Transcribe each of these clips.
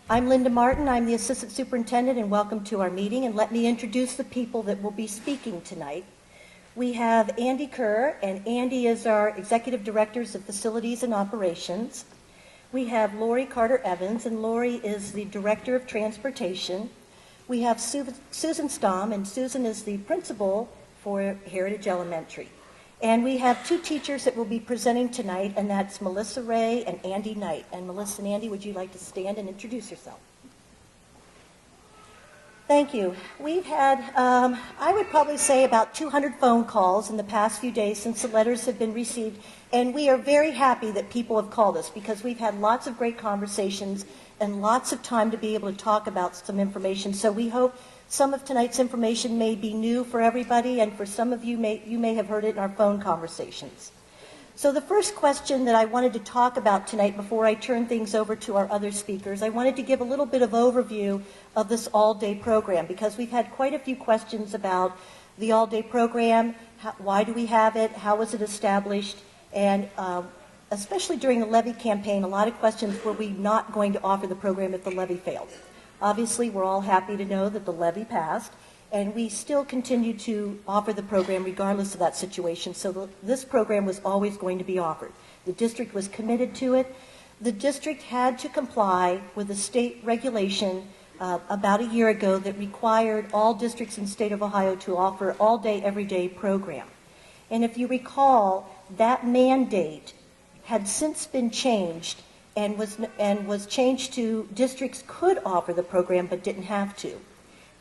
I'm Linda Martin. I'm the Assistant Superintendent, and welcome to our meeting. And let me introduce the people that will be speaking tonight. We have Andy Kerr, and Andy is our Executive Director of Facilities and Operations. We have Lori Carter-Evans, and Lori is the Director of Transportation. We have Susan Stamm, and Susan is the Principal for Heritage Elementary. And we have two teachers that will be presenting tonight, and that's Melissa Ray and Andy Knight. And Melissa and Andy, would you like to stand and introduce yourself? Thank you. We've had, I would probably say about 200 phone calls in the past few days since the letters have been received, and we are very happy that people have called us because we've had lots of great conversations and lots of time to be able to talk about some information. So we hope some of tonight's information may be new for everybody, and for some of you may have heard it in our phone conversations. So the first question that I wanted to talk about tonight before I turn things over to our other speakers, I wanted to give a little bit of overview of this all-day program because we've had quite a few questions about the all-day program, why do we have it, how was it established, and especially during the levy campaign, a lot of questions were we not going to offer the program if the levy failed. Obviously, we're all happy to know that the levy passed, and we still continue to offer the program regardless of that situation. So this program was always going to be offered. The district was committed to it. The district had to comply with a state regulation about a year ago that required all districts in the state of Ohio to offer all-day, everyday program. And if you recall, that mandate had since been changed and was changed to districts could offer the program but didn't have to.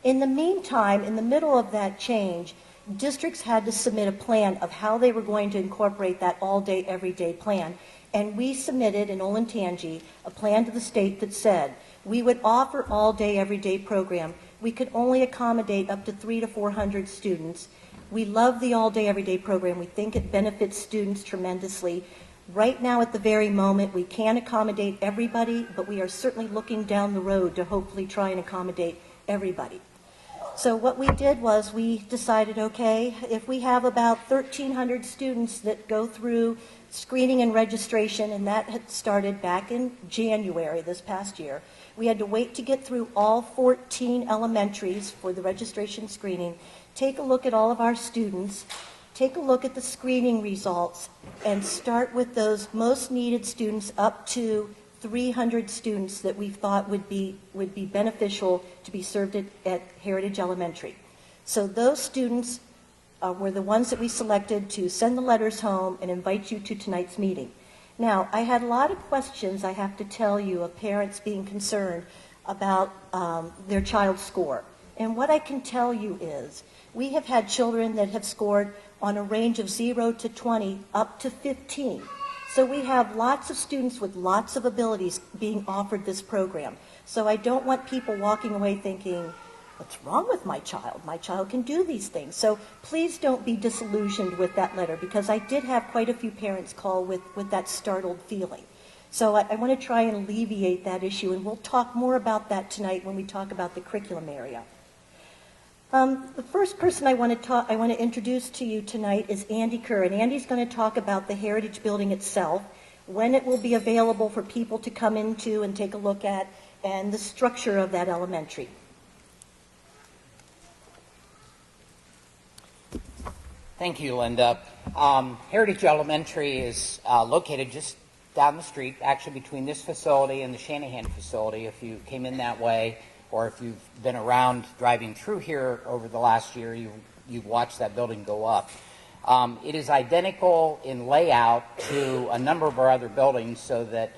In the meantime, in the middle of that change, districts had to submit a plan of how they were going to incorporate that all-day, everyday plan. And we submitted in Olentangy a plan to the state that said we would offer all-day, everyday program. We could only accommodate up to 300 to 400 students. We love the all-day, everyday program. We think it benefits students tremendously. Right now, at the very moment, we can't accommodate everybody, but we are certainly looking down the road to hopefully try and accommodate everybody. So what we did was we decided, okay, if we have about 1,300 students that go through screening and registration, and that had started back in January this past year, we had to wait to get through all 14 elementaries for the registration screening, take a look at all of our students, take a look at the screening results, and start with those most needed students up to 300 students that we thought would be beneficial to be served at Heritage Elementary. So those students were the ones that we selected to send the letters home and invite you to tonight's meeting. Now, I had a lot of questions, I have to tell you, of parents being concerned about their child's score. And what I can tell you is we have had children that have scored on a range of 0 to 20 up to 15. So we have lots of students with lots of abilities being offered this program. So I don't want people walking away thinking, what's wrong with my child? My child can do these things. So please don't be disillusioned with that letter, because I did have quite a few parents call with that startled feeling. So I want to try and alleviate that issue, and we'll talk more about that tonight when we talk about the curriculum area. The first person I want to introduce to you tonight is Andy Kerr, and Andy's going to talk about the Heritage Building itself, when it will be available for people to come into and take a look at, and the structure of that elementary. Thank you, Linda. Heritage Elementary is located just down the street, actually between this facility and the Shanahan facility. If you came in that way, or if you've been around driving through here over the last year, you've watched that building go up. It is identical in layout to a number of our other buildings, so that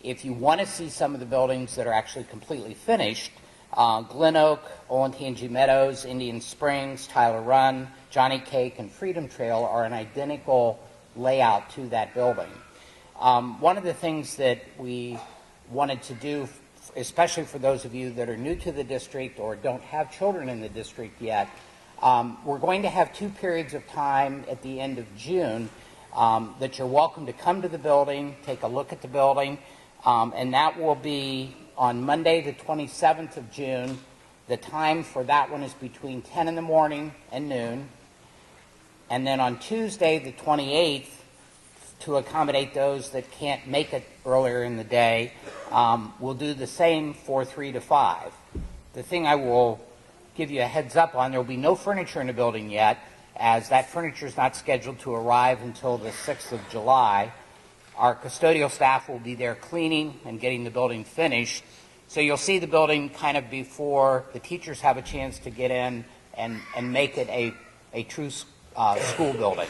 if you want to see some of the buildings that are actually completely finished, Glen Oak, Olentangy Meadows, Indian Springs, Tyler Run, Johnny Cake, and Freedom Trail are an identical layout to that building. One of the things that we wanted to do, especially for those of you that are new to the district or don't have children in the district yet, we're going to have 2 periods of time at the end of June that you're welcome to come to the building, take a look at the building, and that will be on Monday the 27th of June. The time for that one is between 10 in the morning and noon. And then on Tuesday the 28th to accommodate those that can't make it earlier in the day, we'll do the same for 3 to 5. The thing I will give you a heads up on, there will be no furniture in the building yet, as that furniture is not scheduled to arrive until the 6th of July. Our custodial staff will be there cleaning and getting the building finished. So you'll see the building kind of before the teachers have a chance to get in and make it a true school building,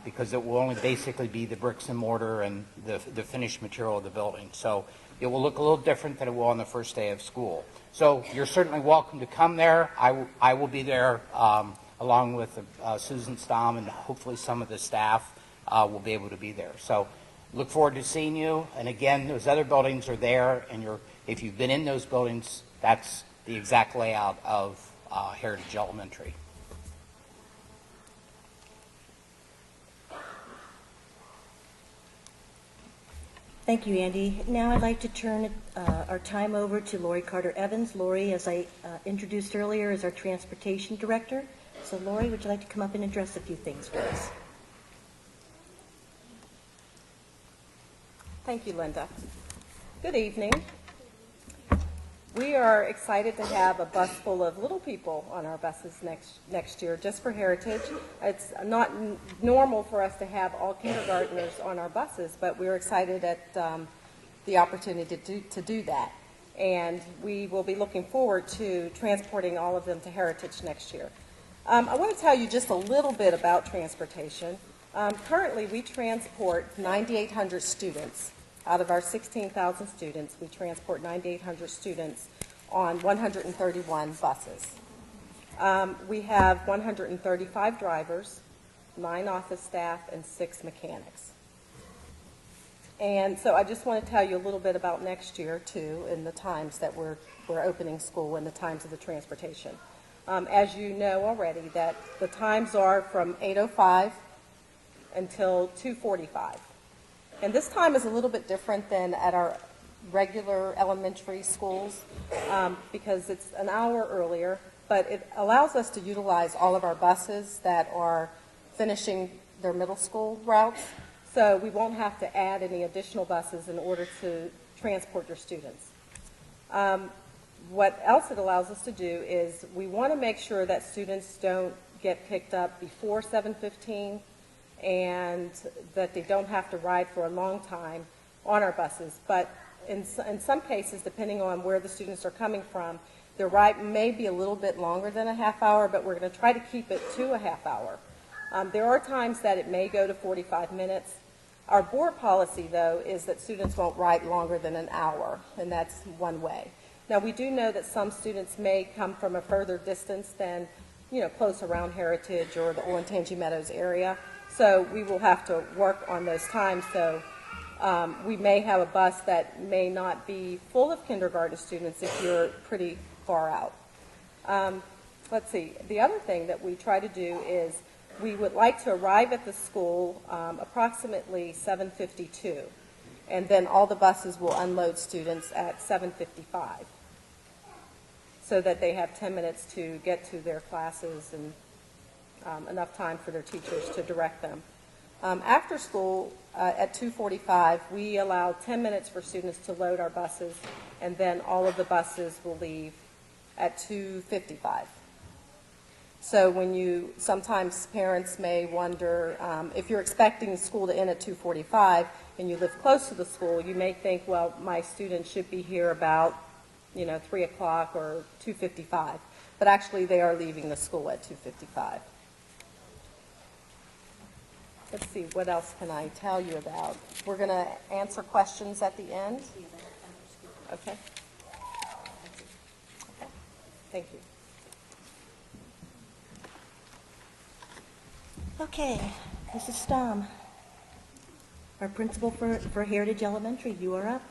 because it will only basically be the bricks and mortar and the finished material of the building. So it will look a little different than it will on the first day of school. So you're certainly welcome to come there. I will be there along with Susan Stamm, and hopefully some of the staff will be able to be there. So look forward to seeing you. And again, those other buildings are there, and if you've been in those buildings, that's the exact layout of Heritage Elementary. Thank you, Andy. Now I'd like to turn our time over to Lori Carter-Evans. Lori, as I introduced earlier, is our Transportation Director. So Lori, would you like to come up and address a few things for us? Thank you, Linda. Good evening. We are excited to have a bus full of little people on our buses next year, just for Heritage. It's not normal for us to have all kindergartners on our buses, but we're excited at the opportunity to do that. And we will be looking forward to transporting all of them to Heritage next year. I want to tell you just a little bit about transportation. Currently, we transport 9,800 students. Out of our 16,000 students, we transport 9,800 students on 131 buses. We have 135 drivers, 9 office staff, and 6 mechanics. And so I just want to tell you a little bit about next year, too, and the times that we're opening school and the times of the transportation. As you know already, that the times are from 8:05 until 2:45. And this time is a little bit different than at our regular elementary schools because it's an hour earlier, but it allows us to utilize all of our buses that are finishing their middle school routes. So we won't have to add any additional buses in order to transport your students. What else it allows us to do is we want to make sure that students don't get picked up before 7:15 and that they don't have to ride for a long time on our buses. But in some cases, depending on where the students are coming from, their ride may be a little bit longer than a half hour, but we're going to try to keep it to a half hour. There are times that it may go to 45 minutes. Our board policy, though, is that students won't ride longer than an hour, and that's one way. Now, we do know that some students may come from a further distance than, close around Heritage or the Olentangy Meadows area. So we will have to work on those times. So we may have a bus that may not be full of kindergarten students if you're pretty far out. Let's see. The other thing that we try to do is we would like to arrive at the school approximately 7:52, and then all the buses will unload students at 7:55, so that they have 10 minutes to get to their classes and enough time for their teachers to direct them. After school, at 2:45, we allow 10 minutes for students to load our buses, and then all of the buses will leave at 2:55. So sometimes parents may wonder, if you're expecting school to end at 2:45 and you live close to the school, you may think, well, my students should be here about 3 o'clock or 2:55. But actually, they are leaving the school at 2:55. Let's see, what else can I tell you about? We're going to answer questions at the end. Okay. Thank you. Okay, Mrs. Stamm, our principal for Heritage Elementary, you are up.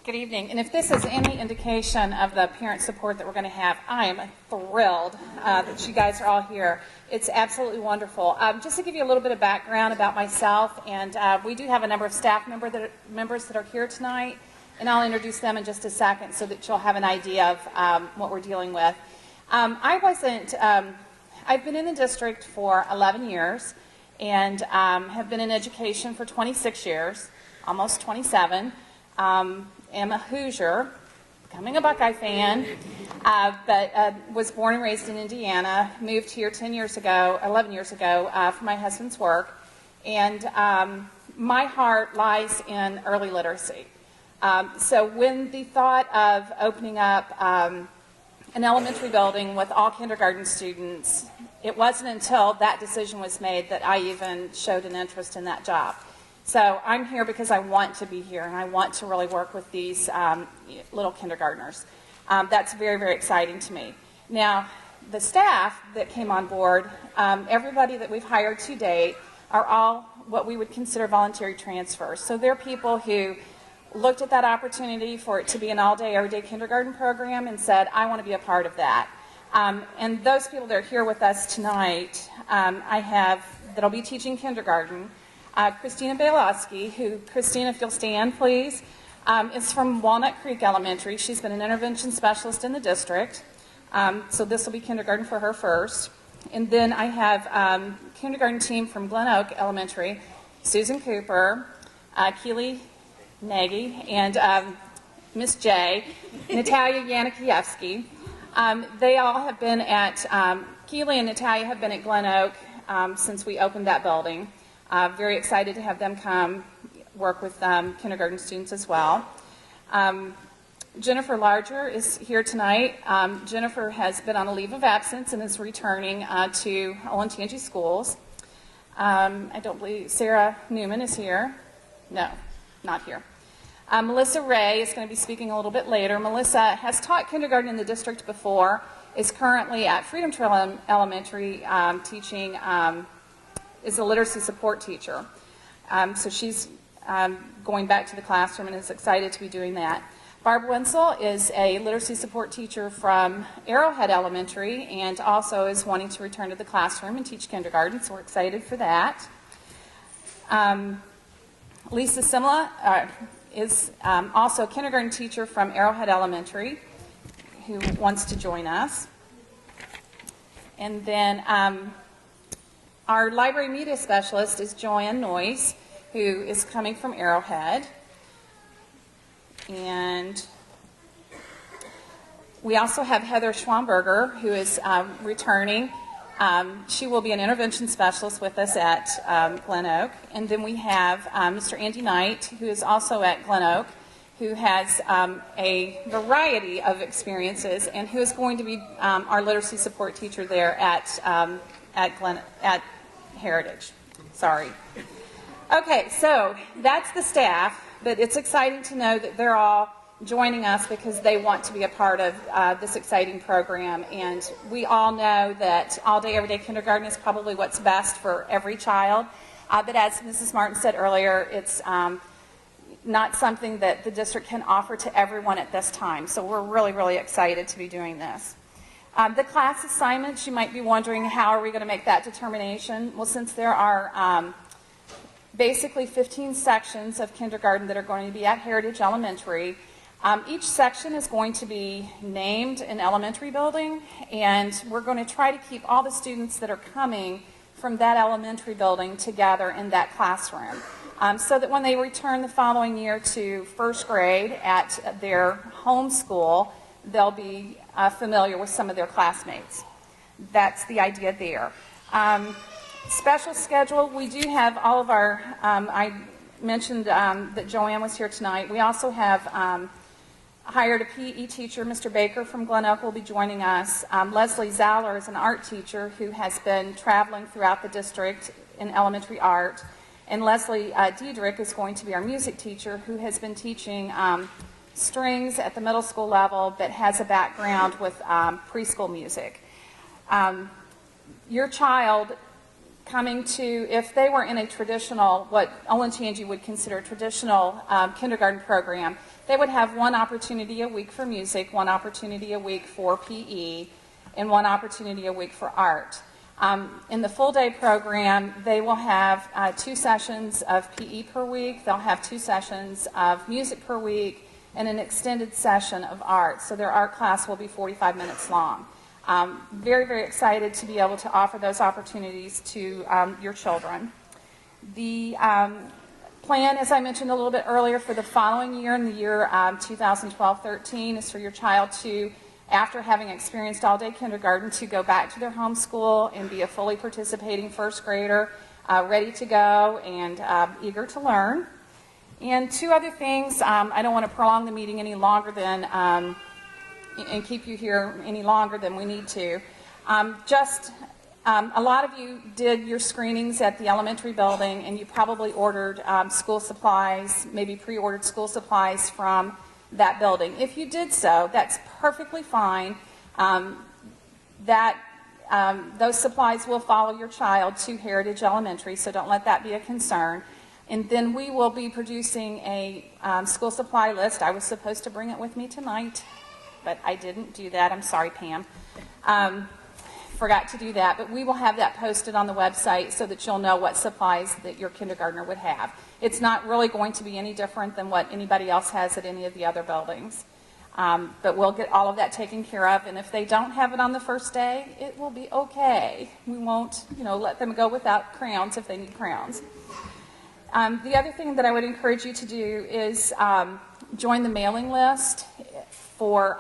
Good evening, and if this is any indication of the parent support that we're going to have, I am thrilled that you guys are all here. It's absolutely wonderful. Just to give you a little bit of background about myself, and we do have a number of staff members that are here tonight, and I'll introduce them in just a second so that you'll have an idea of what we're dealing with. I wasn't I've been in the district for 11 years and have been in education for 26 years, almost 27. Am a Hoosier, becoming a Buckeye fan, but was born and raised in Indiana, moved here 11 years ago for my husband's work, and my heart lies in early literacy. So when the thought of opening up an elementary building with all kindergarten students, it wasn't until that decision was made that I even showed an interest in that job. So I'm here because I want to be here, and I want to really work with these little kindergartners. That's very, very exciting to me. Now, the staff that came on board, everybody that we've hired to date, are all what we would consider voluntary transfers. So they're people who looked at that opportunity for it to be an all-day, everyday kindergarten program and said, I want to be a part of that. And those people that are here with us tonight, that'll be teaching kindergarten. Christina Bailovsky, who, Christina, if you'll stand, please, is from Walnut Creek Elementary. She's been an intervention specialist in the district. So this will be kindergarten for her first. And then I have kindergarten team from Glen Oak Elementary, Susan Cooper, Keely Nagy, and Miss J, Natalia Yanikievsky. They all have been at, Keely and Natalia have been at Glen Oak since we opened that building. Very excited to have them come work with kindergarten students as well. Jennifer Larger is here tonight. Jennifer has been on a leave of absence and is returning to Olentangy Schools. I don't believe Sarah Newman is here. No, not here. Melissa Ray is going to be speaking a little bit later. Melissa has taught kindergarten in the district before, is currently at Freedom Trail Elementary teaching, is a literacy support teacher. So she's going back to the classroom and is excited to be doing that. Barb Wenzel is a literacy support teacher from Arrowhead Elementary and also is wanting to return to the classroom and teach kindergarten, so we're excited for that. Lisa Simla is also a kindergarten teacher from Arrowhead Elementary who wants to join us. And then our library media specialist is Joanne Noyes, who is coming from Arrowhead. And we also have Heather Schwamberger, who is returning. She will be an intervention specialist with us at Glen Oak. And then we have Mr. Andy Knight, who is also at Glen Oak, who has a variety of experiences and who is going to be our literacy support teacher there at Heritage. Sorry. Okay, so that's the staff, but it's exciting to know that they're all joining us because they want to be a part of this exciting program. And we all know that all-day, everyday kindergarten is probably what's best for every child. But as Mrs. Martin said earlier, it's not something that the district can offer to everyone at this time. So we're really, really excited to be doing this. The class assignments, you might be wondering, how are we going to make that determination? Well, since there are basically 15 sections of kindergarten that are going to be at Heritage Elementary, each section is going to be named an elementary building, and we're going to try to keep all the students that are coming from that elementary building together in that classroom, so that when they return the following year to first grade at their home school, they'll be familiar with some of their classmates. That's the idea there. Special schedule, we do have all of our, I mentioned that Joanne was here tonight. We also have hired a PE teacher, Mr. Baker from Glen Oak will be joining us. Leslie Zauler is an art teacher who has been traveling throughout the district in elementary art. And Leslie Diedrich is going to be our music teacher who has been teaching strings at the middle school level but has a background with preschool music. Your child coming to, if they were in a traditional, what Olentangy would consider a traditional kindergarten program, they would have one opportunity a week for music, one opportunity a week for PE, and one opportunity a week for art. In the full-day program, they will have 2 sessions of PE per week, they'll have 2 sessions of music per week, and an extended session of art. So their art class will be 45 minutes long. Very, very excited to be able to offer those opportunities to your children. The plan, as I mentioned a little bit earlier, for the following year, in the year 2012-13, is for your child to, after having experienced all-day kindergarten, to go back to their home school and be a fully participating first grader, ready to go and eager to learn. And two other things, I don't want to prolong the meeting any longer than, and keep you here any longer than we need to. A lot of you did your screenings at the elementary building, and you probably ordered school supplies, maybe pre-ordered school supplies from that building. If you did so, that's perfectly fine. Those supplies will follow your child to Heritage Elementary, so don't let that be a concern. And then we will be producing a school supply list. I was supposed to bring it with me tonight, but I didn't do that. I'm sorry, Pam. Forgot to do that, but we will have that posted on the website so that you'll know what supplies that your kindergartner would have. It's not really going to be any different than what anybody else has at any of the other buildings. But we'll get all of that taken care of, and if they don't have it on the first day, it will be okay. We won't, let them go without crayons if they need crayons. The other thing that I would encourage you to do is join the mailing list for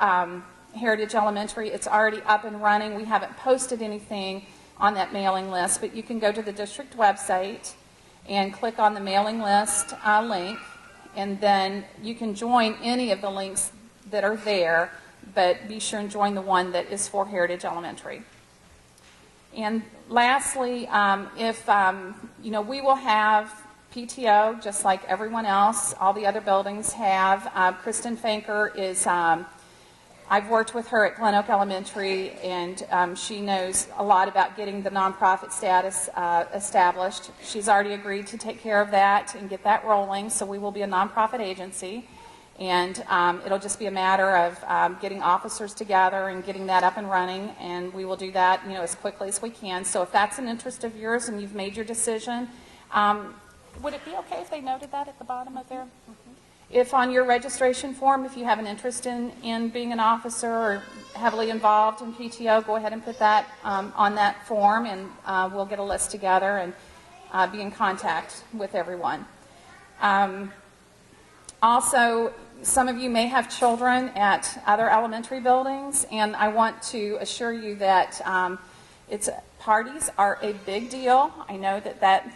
Heritage Elementary. It's already up and running. We haven't posted anything on that mailing list, but you can go to the district website and click on the mailing list link, and then you can join any of the links that are there, but be sure and join the one that is for Heritage Elementary. And lastly, we will have PTO just like everyone else. All the other buildings have. Kristen Fanker is I've worked with her at Glen Oak Elementary, and she knows a lot about getting the nonprofit status established. She's already agreed to take care of that and get that rolling, so we will be a nonprofit agency. And it'll just be a matter of getting officers together and getting that up and running, and we will do that as quickly as we can. So if that's an interest of yours and you've made your decision, would it be okay if they noted that at the bottom of there? If on your registration form, if you have an interest in being an officer or heavily involved in PTO, go ahead and put that on that form, and we'll get a list together and be in contact with everyone. Also, some of you may have children at other elementary buildings, and I want to assure you that parties are a big deal. I know that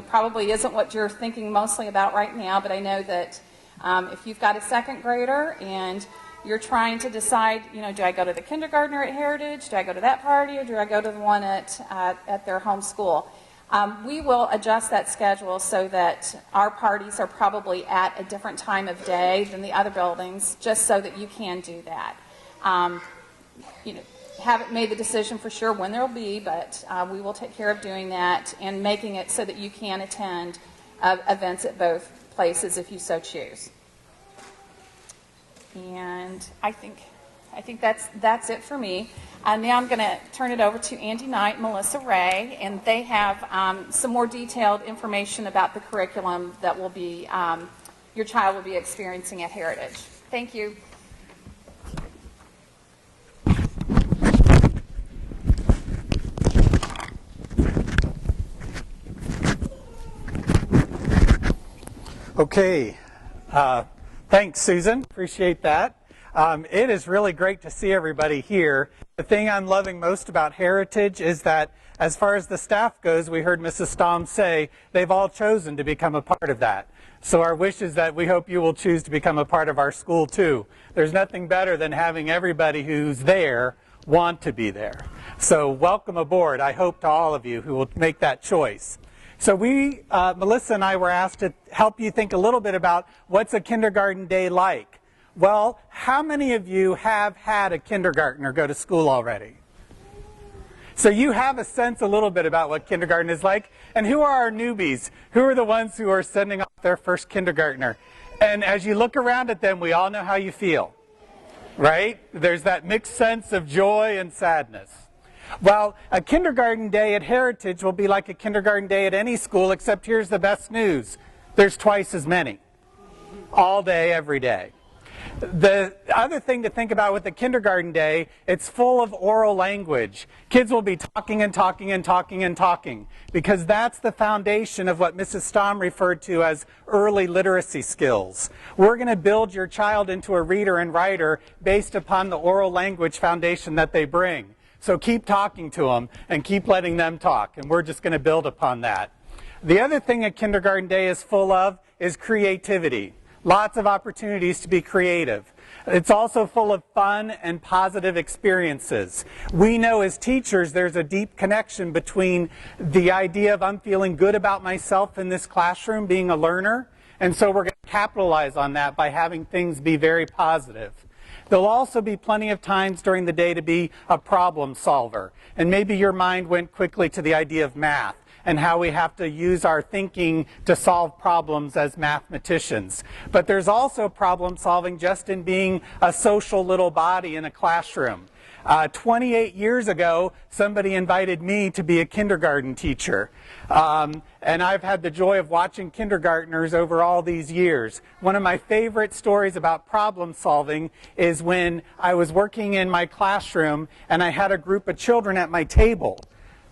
probably isn't what you're thinking mostly about right now, but I know that if you've got a second grader and you're trying to decide, do I go to the kindergartner at Heritage, do I go to that party, or do I go to the one at their home school? We will adjust that schedule so that our parties are probably at a different time of day than the other buildings, just so that you can do that. Haven't made the decision for sure when there will be, but we will take care of doing that and making it so that you can attend events at both places if you so choose. And I think that's it for me. Now I'm going to turn it over to Andy Knight and Melissa Ray, and they have some more detailed information about the curriculum that will be your child will be experiencing at Heritage. Thank you. Okay, thanks, Susan. Appreciate that. It is really great to see everybody here. The thing I'm loving most about Heritage is that as far as the staff goes, we heard Mrs. Stamm say they've all chosen to become a part of that. So our wish is that we hope you will choose to become a part of our school too. There's nothing better than having everybody who's there want to be there. So welcome aboard. I hope to all of you who will make that choice. So Melissa and I were asked to help you think a little bit about what's a kindergarten day like. Well, how many of you have had a kindergartner go to school already? So you have a sense a little bit about what kindergarten is like. And who are our newbies? Who are the ones who are sending off their first kindergartner? And as you look around at them, we all know how you feel, right? There's that mixed sense of joy and sadness. Well, a kindergarten day at Heritage will be like a kindergarten day at any school, except here's the best news. There's twice as many. All day, every day. The other thing to think about with the kindergarten day, it's full of oral language. Kids will be talking and talking and talking and talking because that's the foundation of what Mrs. Stamm referred to as early literacy skills. We're going to build your child into a reader and writer based upon the oral language foundation that they bring. So keep talking to them and keep letting them talk, and we're just going to build upon that. The other thing a kindergarten day is full of is creativity. Lots of opportunities to be creative. It's also full of fun and positive experiences. We know as teachers there's a deep connection between the idea of I'm feeling good about myself in this classroom, being a learner, and so we're going to capitalize on that by having things be very positive. There'll also be plenty of times during the day to be a problem solver, and maybe your mind went quickly to the idea of math and how we have to use our thinking to solve problems as mathematicians. But there's also problem solving just in being a social little body in a classroom. 28 years ago, somebody invited me to be a kindergarten teacher. And I've had the joy of watching kindergartners over all these years. One of my favorite stories about problem solving is when I was working in my classroom and I had a group of children at my table.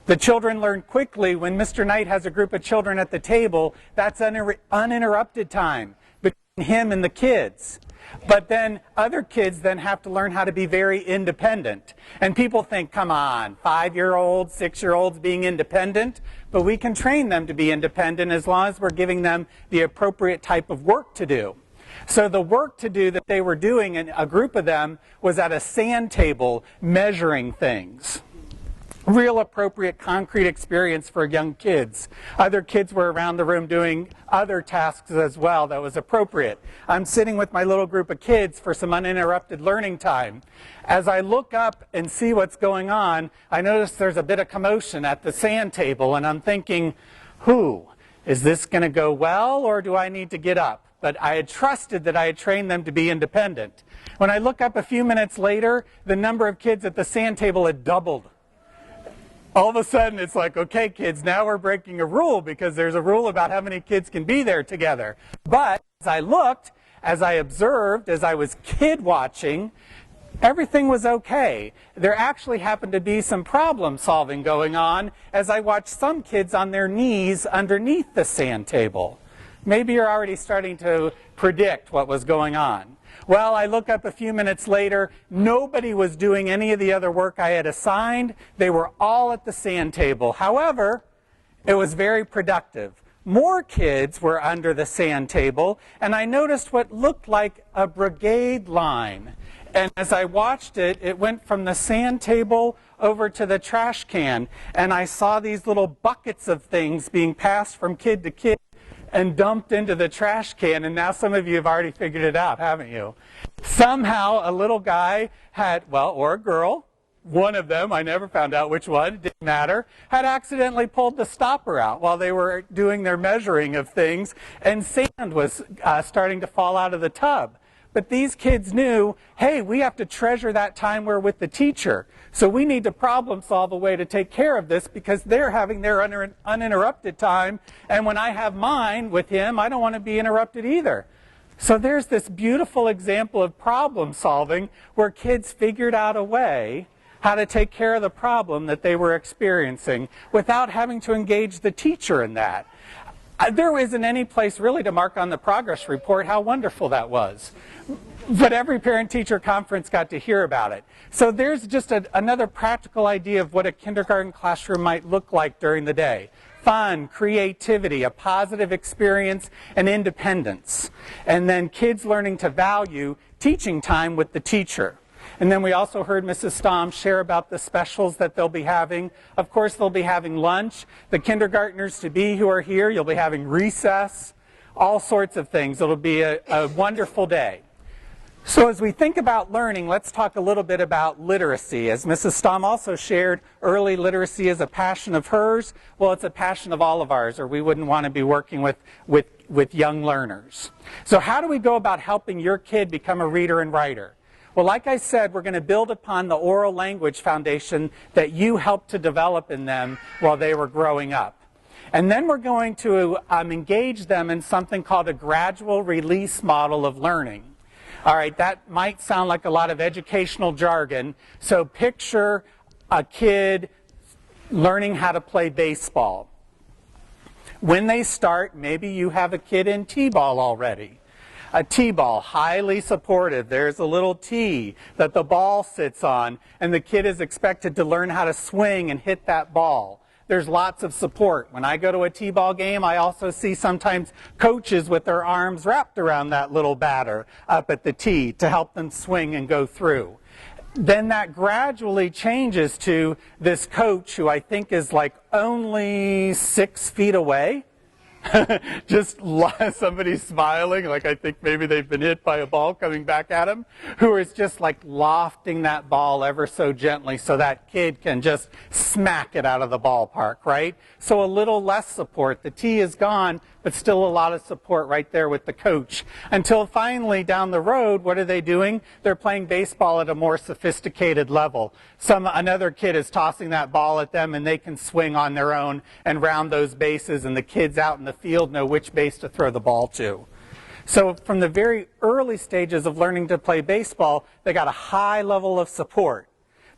The children learn quickly when Mr. Knight has a group of children at the table, that's uninterrupted time between him and the kids. But then other kids then have to learn how to be very independent. And people think, come on, 5-year-olds, 6-year-olds being independent, but we can train them to be independent as long as we're giving them the appropriate type of work to do. So the work to do that they were doing, and a group of them, was at a sand table measuring things. Real appropriate concrete experience for young kids. Other kids were around the room doing other tasks as well that was appropriate. I'm sitting with my little group of kids for some uninterrupted learning time. As I look up and see what's going on, I notice there's a bit of commotion at the sand table, and I'm thinking, is this going to go well, or do I need to get up? But I had trusted that I had trained them to be independent. When I look up a few minutes later, the number of kids at the sand table had doubled. All of a sudden, it's like, okay, kids, now we're breaking a rule because there's a rule about how many kids can be there together. But as I looked, as I observed, as I was kid watching, everything was okay. There actually happened to be some problem solving going on as I watched some kids on their knees underneath the sand table. Maybe you're already starting to predict what was going on. Well, I look up a few minutes later, nobody was doing any of the other work I had assigned. They were all at the sand table. However, it was very productive. More kids were under the sand table, and I noticed what looked like a brigade line. And as I watched it, it went from the sand table over to the trash can, and I saw these little buckets of things being passed from kid to kid and dumped into the trash can, and now some of you have already figured it out, haven't you? Somehow a little guy had, or a girl, one of them, I never found out which one, it didn't matter, had accidentally pulled the stopper out while they were doing their measuring of things, and sand was starting to fall out of the tub. But these kids knew, hey, we have to treasure that time we're with the teacher. So we need to problem solve a way to take care of this because they're having their uninterrupted time. And when I have mine with him, I don't want to be interrupted either. So there's this beautiful example of problem solving where kids figured out a way how to take care of the problem that they were experiencing without having to engage the teacher in that. There isn't any place really to mark on the progress report how wonderful that was. But every parent-teacher conference got to hear about it. So there's just another practical idea of what a kindergarten classroom might look like during the day. Fun, creativity, a positive experience, and independence. And then kids learning to value teaching time with the teacher. And then we also heard Mrs. Stamm share about the specials that they'll be having. Of course, they'll be having lunch. The kindergartners-to-be who are here, you'll be having recess, all sorts of things. It'll be a wonderful day. So as we think about learning, let's talk a little bit about literacy. As Mrs. Stamm also shared, early literacy is a passion of hers. Well, it's a passion of all of ours, or we wouldn't want to be working with young learners. So how do we go about helping your kid become a reader and writer? Well, like I said, we're going to build upon the oral language foundation that you helped to develop in them while they were growing up. And then we're going to engage them in something called a gradual release model of learning. All right, that might sound like a lot of educational jargon. So picture a kid learning how to play baseball. When they start, maybe you have a kid in T-ball already. A T-ball, highly supportive. There's a little tee that the ball sits on, and the kid is expected to learn how to swing and hit that ball. There's lots of support. When I go to a T-ball game, I also see sometimes coaches with their arms wrapped around that little batter up at the tee to help them swing and go through. Then that gradually changes to this coach who I think is like only 6 feet away. Just somebody smiling, like I think maybe they've been hit by a ball coming back at them, who is just like lofting that ball ever so gently so that kid can just smack it out of the ballpark, right? So a little less support. The tee is gone, but still a lot of support right there with the coach. Until finally down the road, what are they doing? They're playing baseball at a more sophisticated level. Another kid is tossing that ball at them and they can swing on their own and round those bases, and the kids out in the field know which base to throw the ball to. So from the very early stages of learning to play baseball, they got a high level of support.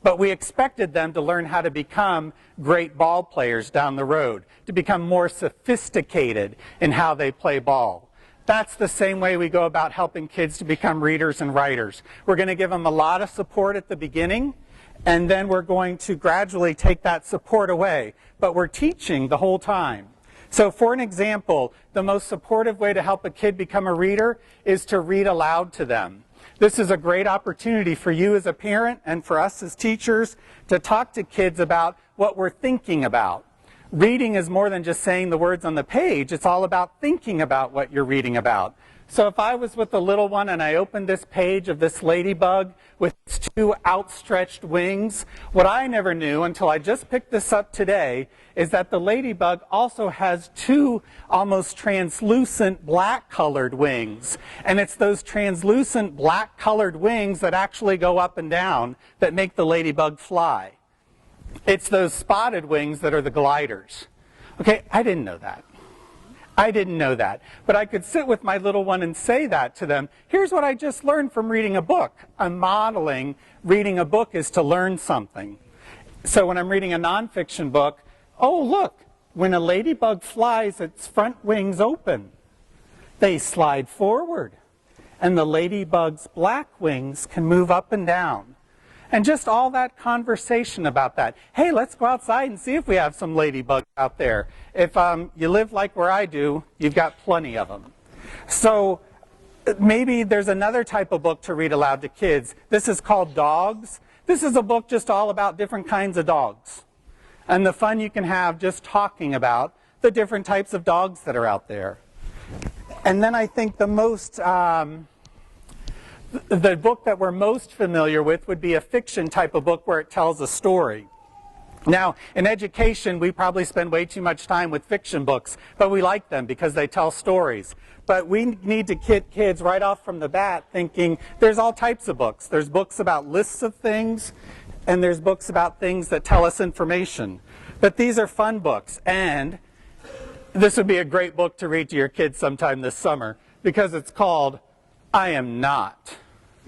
But we expected them to learn how to become great ball players down the road, to become more sophisticated in how they play ball. That's the same way we go about helping kids to become readers and writers. We're going to give them a lot of support at the beginning, and then we're going to gradually take that support away. But we're teaching the whole time. So for an example, the most supportive way to help a kid become a reader is to read aloud to them. This is a great opportunity for you as a parent and for us as teachers to talk to kids about what we're thinking about. Reading is more than just saying the words on the page. It's all about thinking about what you're reading about. So if I was with a little one and I opened this page of this ladybug with its 2 outstretched wings, what I never knew until I just picked this up today is that the ladybug also has 2 almost translucent black-colored wings. And it's those translucent black-colored wings that actually go up and down that make the ladybug fly. It's those spotted wings that are the gliders. Okay, I didn't know that. I didn't know that. But I could sit with my little one and say that to them. Here's what I just learned from reading a book. I'm modeling reading a book is to learn something. So when I'm reading a nonfiction book, oh look, when a ladybug flies, its front wings open. They slide forward. And the ladybug's black wings can move up and down. And just all that conversation about that. Hey, let's go outside and see if we have some ladybugs out there. If you live like where I do, you've got plenty of them. So maybe there's another type of book to read aloud to kids. This is called Dogs. This is a book just all about different kinds of dogs. And the fun you can have just talking about the different types of dogs that are out there. And then I think the book that we're most familiar with would be a fiction type of book where it tells a story. Now, in education, we probably spend way too much time with fiction books, but we like them because they tell stories. But we need to get kids right off from the bat thinking there's all types of books. There's books about lists of things, and there's books about things that tell us information. But these are fun books, and this would be a great book to read to your kids sometime this summer because it's called I Am Not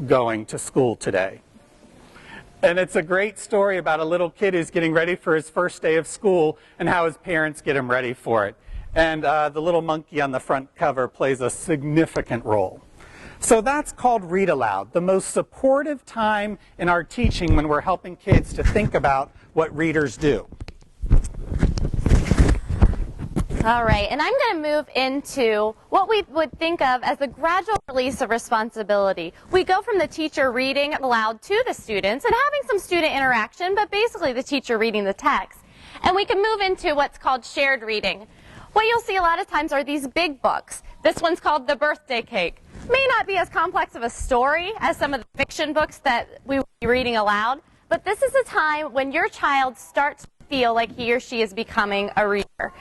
Going to School Today. And it's a great story about a little kid who's getting ready for his first day of school and how his parents get him ready for it. And the little monkey on the front cover plays a significant role. So that's called read aloud, the most supportive time in our teaching when we're helping kids to think about what readers do. All right, and I'm going to move into what we would think of as the gradual release of responsibility. We go from the teacher reading aloud to the students and having some student interaction, but basically the teacher reading the text. And we can move into what's called shared reading. What you'll see a lot of times are these big books. This one's called The Birthday Cake. May not be as complex of a story as some of the fiction books that we will be reading aloud, but this is a time when your child starts feel like he or she is becoming a reader.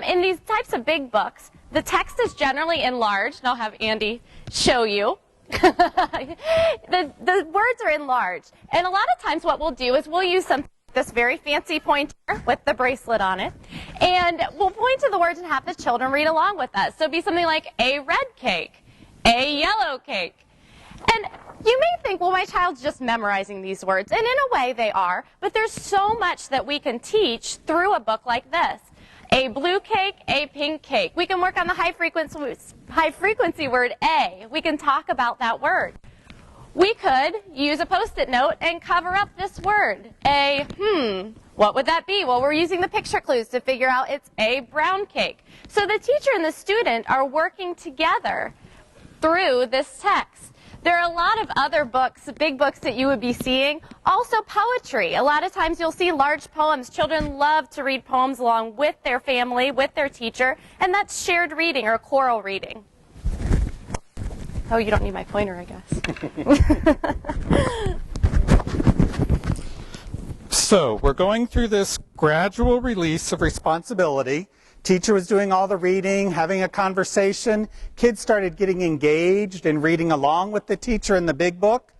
In these types of big books, the text is generally enlarged, and I'll have Andy show you. the words are enlarged, and a lot of times what we'll do is we'll use this very fancy pointer with the bracelet on it, and we'll point to the words and have the children read along with us. So it'd be something like a red cake, a yellow cake. And you may think, well, my child's just memorizing these words, and in a way they are, but there's so much that we can teach through a book like this. A blue cake, a pink cake. We can work on the high frequency word A. We can talk about that word. We could use a Post-it note and cover up this word. What would that be? Well, we're using the picture clues to figure out it's a brown cake. So the teacher and the student are working together through this text. There are a lot of other books, big books that you would be seeing. Also poetry. A lot of times you'll see large poems. Children love to read poems along with their family, with their teacher, and that's shared reading or choral reading. Oh, you don't need my pointer, I guess. So we're going through this gradual release of responsibility. Teacher was doing all the reading, having a conversation. Kids started getting engaged and reading along with the teacher in the big book.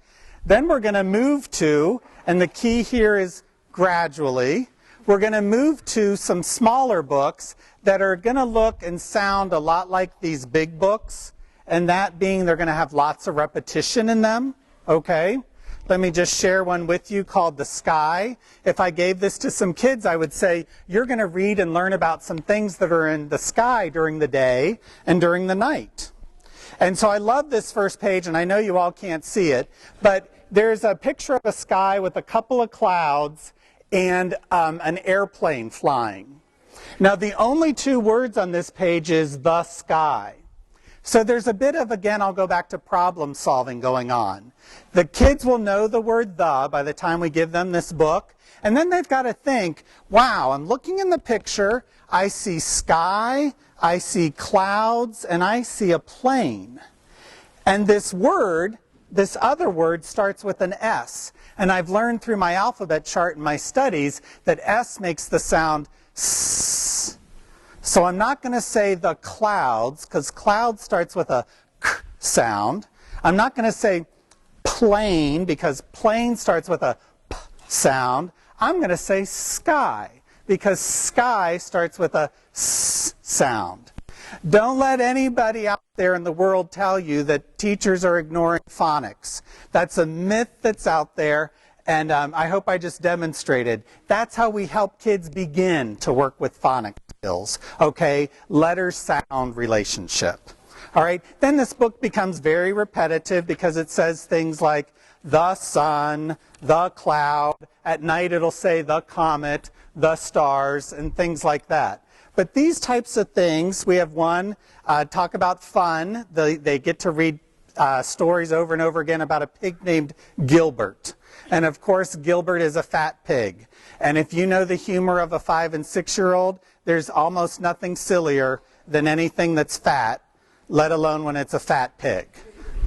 Then we're going to move to, and the key here is gradually, we're going to move to some smaller books that are going to look and sound a lot like these big books, and that being they're going to have lots of repetition in them, okay? Let me just share one with you called The Sky. If I gave this to some kids, I would say, you're going to read and learn about some things that are in the sky during the day and during the night. And so I love this first page, and I know you all can't see it, but there's a picture of a sky with a couple of clouds and an airplane flying. Now, the only two words on this page is the sky. So there's a bit of, again, I'll go back to problem solving going on. The kids will know the word the by the time we give them this book. And then they've got to think, wow, I'm looking in the picture, I see sky, I see clouds, and I see a plane. And this word, this other word, starts with an S. And I've learned through my alphabet chart in my studies that S makes the sound S. So I'm not going to say the clouds, because cloud starts with a K sound. I'm not going to say plane, because plane starts with a P sound. I'm going to say sky, because sky starts with a S sound. Don't let anybody out there in the world tell you that teachers are ignoring phonics. That's a myth that's out there, and I hope I just demonstrated. That's how we help kids begin to work with phonics skills, okay? Letter-sound relationship. All right, then this book becomes very repetitive because it says things like the sun, the cloud. At night it'll say the comet, the stars, and things like that. But these types of things, we have one, talk about fun. They get to read stories over and over again about a pig named Gilbert. And of course, Gilbert is a fat pig. And if you know the humor of a 5- and 6-year-old, there's almost nothing sillier than anything that's fat, let alone when it's a fat pig.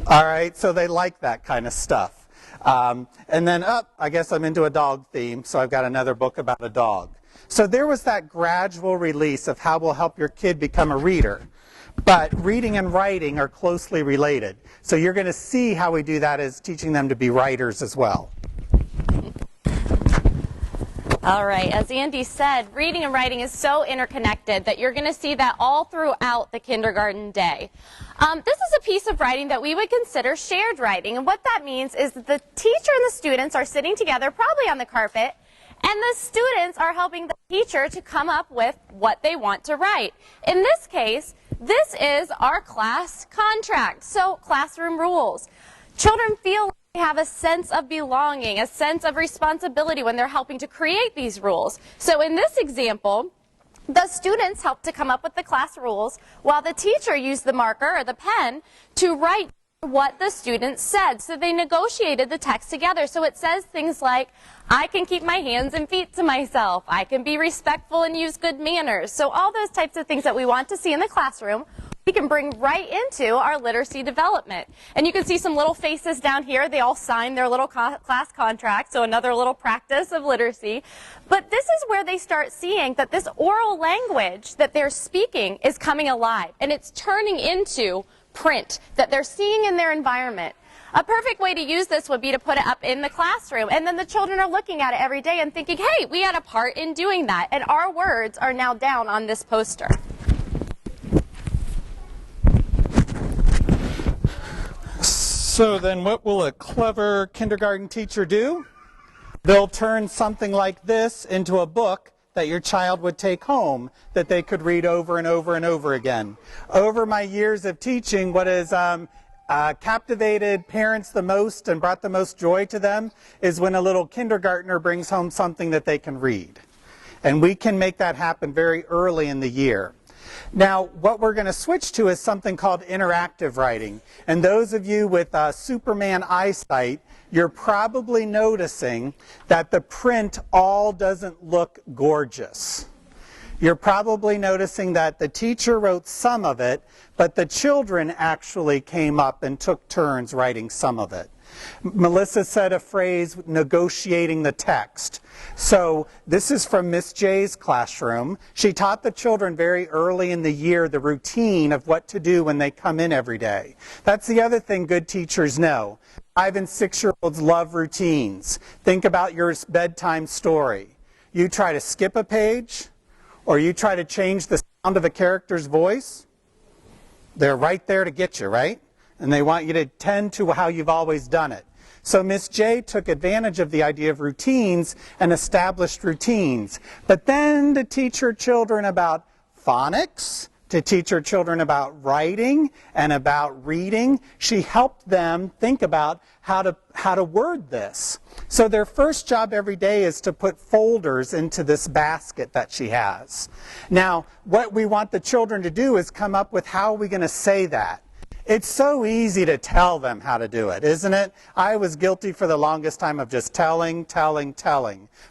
All right, so they like that kind of stuff. And then, I guess I'm into a dog theme, so I've got another book about a dog. So there was that gradual release of how we'll help your kid become a reader. But reading and writing are closely related. So you're going to see how we do that as teaching them to be writers as well. All right, as Andy said, reading and writing is so interconnected that you're going to see that all throughout the kindergarten day. This is a piece of writing that we would consider shared writing, and what that means is that the teacher and the students are sitting together, probably on the carpet, and the students are helping the teacher to come up with what they want to write. In this case, this is our class contract, so classroom rules. Children feel like they have a sense of belonging, a sense of responsibility when they're helping to create these rules. So in this example, the students helped to come up with the class rules while the teacher used the marker or the pen to write what the students said. So they negotiated the text together. So it says things like, I can keep my hands and feet to myself. I can be respectful and use good manners. So all those types of things that we want to see in the classroom, we can bring right into our literacy development. And you can see some little faces down here. They all signed their little class contract, so another little practice of literacy. But this is where they start seeing that this oral language that they're speaking is coming alive, and it's turning into print that they're seeing in their environment. A perfect way to use this would be to put it up in the classroom, and then the children are looking at it every day and thinking, hey, we had a part in doing that, and our words are now down on this poster. So then what will a clever kindergarten teacher do? They'll turn something like this into a book that your child would take home that they could read over and over and over again. Over my years of teaching, what has captivated parents the most and brought the most joy to them is when a little kindergartner brings home something that they can read. And we can make that happen very early in the year. Now, what we're going to switch to is something called interactive writing. And those of you with Superman eyesight, you're probably noticing that the print all doesn't look gorgeous. You're probably noticing that the teacher wrote some of it, but the children actually came up and took turns writing some of it. Melissa said a phrase, negotiating the text. So this is from Miss J's classroom. She taught the children very early in the year the routine of what to do when they come in every day. That's the other thing good teachers know. 5- and 6-year-olds love routines. Think about your bedtime story. You try to skip a page, or you try to change the sound of a character's voice, they're right there to get you, right? And they want you to tend to how you've always done it. So Miss J took advantage of the idea of routines and established routines. But then to teach her children about phonics, to teach her children about writing and about reading, she helped them think about how to word this. So their first job every day is to put folders into this basket that she has. Now, what we want the children to do is come up with how are we going to say that. It's so easy to tell them how to do it, isn't it? I was guilty for the longest time of just telling.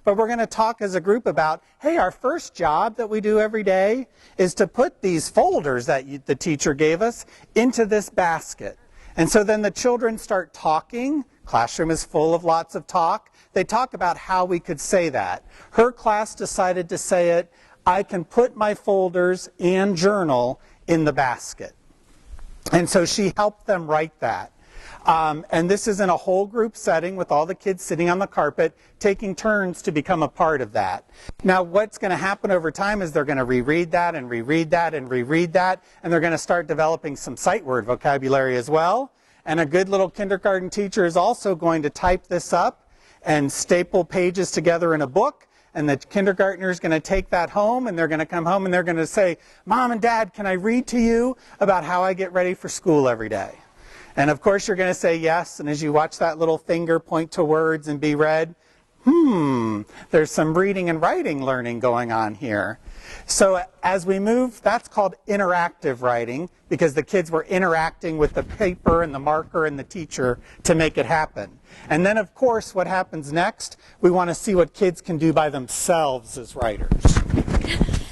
But we're going to talk as a group about, hey, our first job that we do every day is to put these folders that the teacher gave us into this basket. And so then the children start talking. Classroom is full of lots of talk. They talk about how we could say that. Her class decided to say it, I can put my folders and journal in the basket. And so she helped them write that. And this is in a whole group setting with all the kids sitting on the carpet, taking turns to become a part of that. Now what's going to happen over time is they're going to reread that and reread that and reread that, and they're going to start developing some sight word vocabulary as well. And a good little kindergarten teacher is also going to type this up and staple pages together in a book. And the kindergartner is going to take that home, and they're going to come home and they're going to say, Mom and Dad, can I read to you about how I get ready for school every day? And of course you're going to say yes, and as you watch that little finger point to words and be read, there's some reading and writing learning going on here. So as we move, that's called interactive writing, because the kids were interacting with the paper and the marker and the teacher to make it happen. And then of course what happens next, we want to see what kids can do by themselves as writers.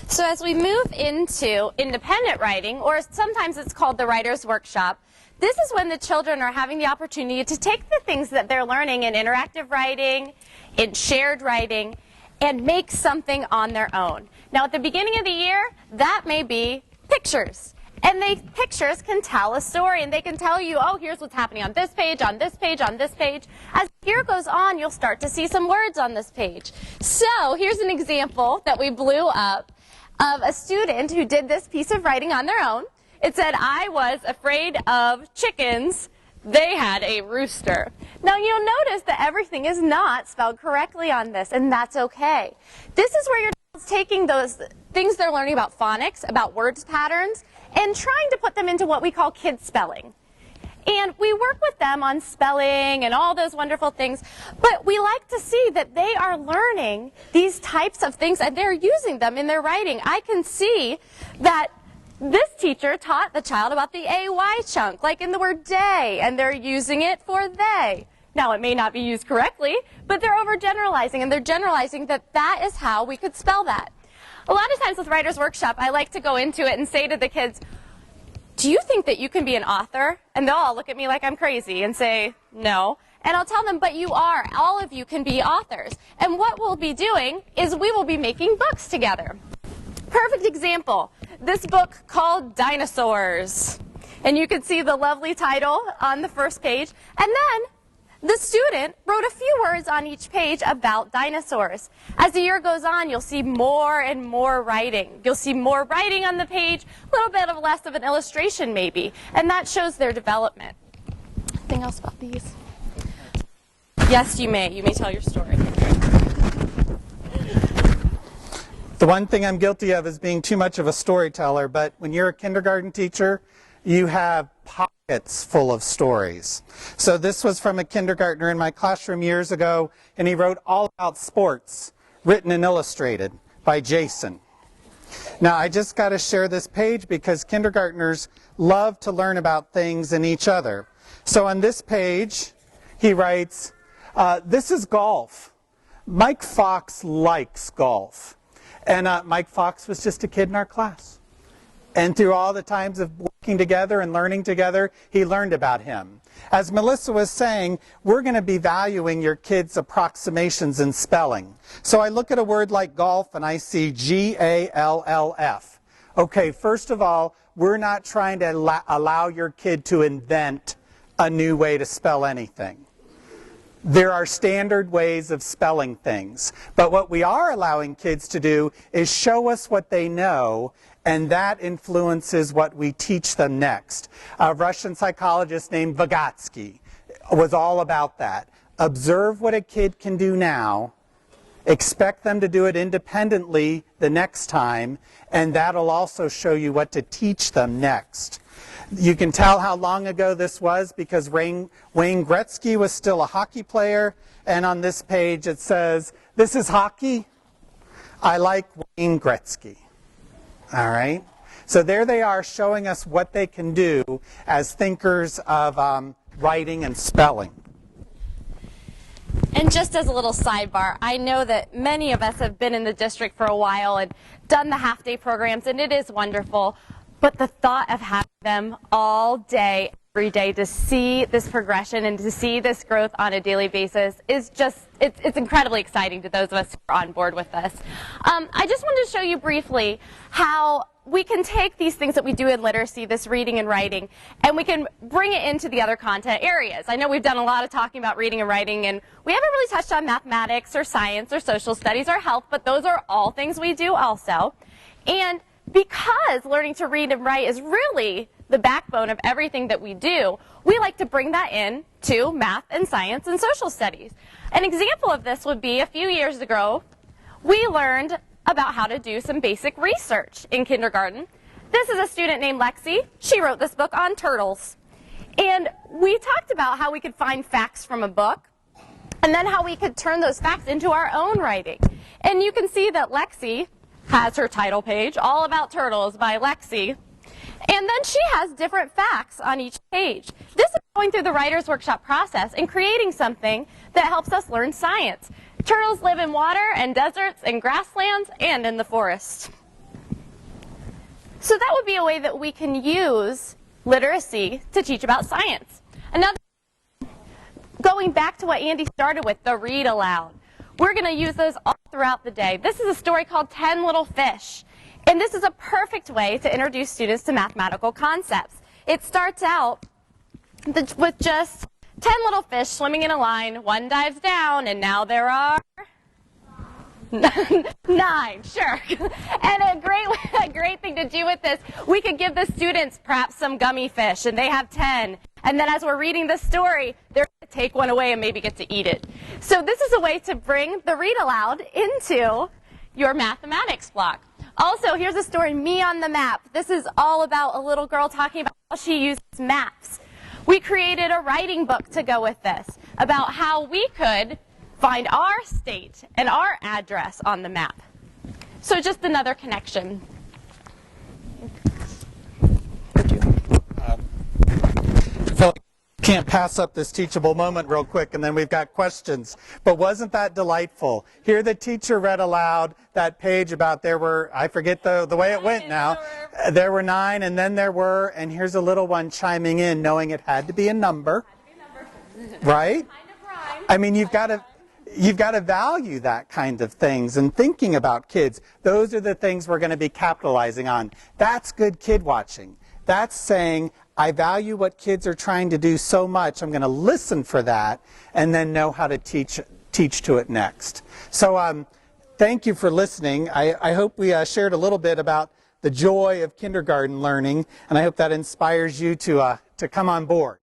So as we move into independent writing, or sometimes it's called the writer's workshop, this is when the children are having the opportunity to take the things that they're learning in interactive writing, in shared writing, and make something on their own. Now at the beginning of the year, that may be pictures. And pictures can tell a story, and they can tell you, oh, here's what's happening on this page, on this page, on this page. As the year goes on, you'll start to see some words on this page. So here's an example that we blew up of a student who did this piece of writing on their own. It said, I was afraid of chickens. They had a rooster. Now you'll notice that everything is not spelled correctly on this, and that's okay. This is where you're taking those things they're learning about phonics, about words patterns, and trying to put them into what we call kid spelling. And we work with them on spelling and all those wonderful things, but we like to see that they are learning these types of things and they're using them in their writing. I can see that this teacher taught the child about the AY chunk, like in the word day, and they're using it for they. Now, it may not be used correctly, but they're overgeneralizing, and they're generalizing that that is how we could spell that. A lot of times with Writer's Workshop, I like to go into it and say to the kids, do you think that you can be an author? And they'll all look at me like I'm crazy and say, no. And I'll tell them, but you are. All of you can be authors. And what we'll be doing is we will be making books together. Perfect example, this book called Dinosaurs. And you can see the lovely title on the first page. And then the student wrote a few words on each page about dinosaurs. As the year goes on, you'll see more and more writing. You'll see more writing on the page, a little bit of less of an illustration maybe, and that shows their development. anything else about these? Yes, you may. You may tell your story. The one thing I'm guilty of is being too much of a storyteller, but when you're a kindergarten teacher, you have pockets full of stories. So this was from a kindergartner in my classroom years ago, and he wrote all about sports, written and illustrated by Jason. Now, I just got to share this page because kindergartners love to learn about things in each other. So on this page, he writes, this is golf. Mike Fox likes golf. And Mike Fox was just a kid in our class. And through all the times of working together and learning together, he learned about him. As Melissa was saying, we're going to be valuing your kids' approximations in spelling. So I look at a word like golf and I see G-A-L-L-F. Okay, first of all, we're not trying to allow your kid to invent a new way to spell anything. There are standard ways of spelling things. But what we are allowing kids to do is show us what they know, and that influences what we teach them next. A Russian psychologist named Vygotsky was all about that. Observe what a kid can do now, expect them to do it independently the next time, and that'll also show you what to teach them next. You can tell how long ago this was because Wayne Gretzky was still a hockey player, and on this page it says, "This is hockey. I like Wayne Gretzky." All right? So there they are showing us what they can do as thinkers of writing and spelling. And just as a little sidebar, I know that many of us have been in the district for a while and done the half-day programs, and it is wonderful. But the thought of having them all day, every day, to see this progression and to see this growth on a daily basis is just, it's incredibly exciting to those of us who are on board with this. I just wanted to show you briefly how we can take these things that we do in literacy, this reading and writing, and we can bring it into the other content areas. I know we've done a lot of talking about reading and writing, and we haven't really touched on mathematics or science or social studies or health, but those are all things we do also. And because learning to read and write is really the backbone of everything that we do, we like to bring that in to math and science and social studies. An example of this would be a few years ago, we learned about how to do some basic research in kindergarten. This is a student named Lexi. She wrote this book on turtles. And we talked about how we could find facts from a book and then how we could turn those facts into our own writing. And you can see that Lexi has her title page, All About Turtles by Lexi. And then she has different facts on each page. This is going through the Writer's Workshop process and creating something that helps us learn science. Turtles live in water and deserts and grasslands and in the forest. So that would be a way that we can use literacy to teach about science. Another, going back to what Andy started with, the read aloud. We're going to use those all throughout the day. This is a story called 10 Little Fish. And this is a perfect way to introduce students to mathematical concepts. It starts out with just 10 little fish swimming in a line. One dives down, and now there are 9, sure. And a great thing to do with this, we could give the students perhaps some gummy fish, and they have 10. And then as we're reading the story, they're going to take one away and maybe get to eat it. So this is a way to bring the read aloud into your mathematics block. Also, here's a story, Me on the Map. This is all about a little girl talking about how she uses maps. We created a writing book to go with this about how we could find our state and our address on the map. So just another connection. I feel like I can't pass up this teachable moment real quick, and then we've got questions. But wasn't that delightful? Here the teacher read aloud that page about there were, I forget the way it went now, there were 9, and then there were, and here's a little one chiming in, knowing it had to be a number. Right? I mean, you've got to value that kind of things and thinking about kids. Those are the things we're going to be capitalizing on. That's good kid watching. That's saying, I value what kids are trying to do so much, I'm going to listen for that and then know how to teach to it next. So thank you for listening. I hope we shared a little bit about the joy of kindergarten learning, and I hope that inspires you to come on board.